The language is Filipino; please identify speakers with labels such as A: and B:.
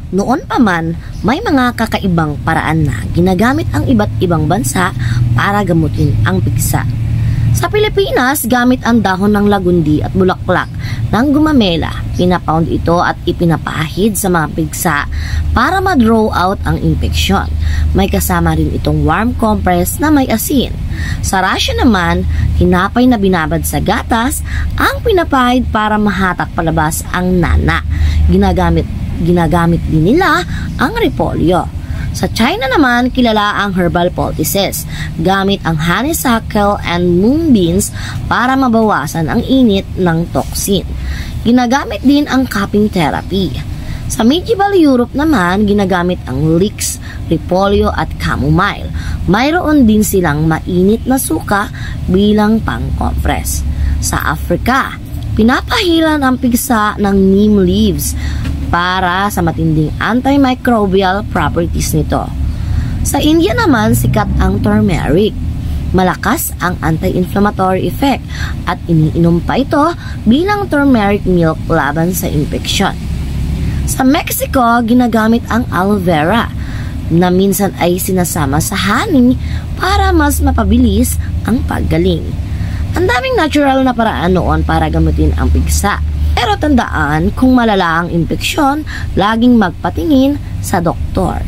A: Noon pa man, may mga kakaibang paraan na ginagamit ang iba't ibang bansa para gamutin ang pigsa. Sa Pilipinas, gamit ang dahon ng lagundi at bulaklak ng gumamela. Pinapound ito at ipinapahid sa mga pigsa para ma-draw out ang infeksyon. May kasama rin itong warm compress na may asin. Sa Russia naman, hinapay na binabad sa gatas ang pinapahid para mahatak palabas ang nana. Ginagamit din nila ang repolyo. Sa China naman, kilala ang herbal poultices. Gamit ang honeysuckle and moonbeans para mabawasan ang init ng toxin. Ginagamit din ang cupping therapy. Sa medieval Europe naman, ginagamit ang leeks, repolyo at chamomile. Mayroon din silang mainit na suka bilang pang-compress. Sa Africa, pinapahilan ang pigsa ng neem leaves para sa matinding antimicrobial properties nito. Sa India naman, sikat ang turmeric. Malakas ang anti-inflammatory effect at iniinom pa ito bilang turmeric milk laban sa infeksyon. Sa Mexico, ginagamit ang aloe vera na minsan ay sinasama sa honey para mas mapabilis ang paggaling. Ang daming natural na paraan noon para gamutin ang pigsa. Pero tandaan, kung malala ang infeksyon, laging magpatingin sa doktor.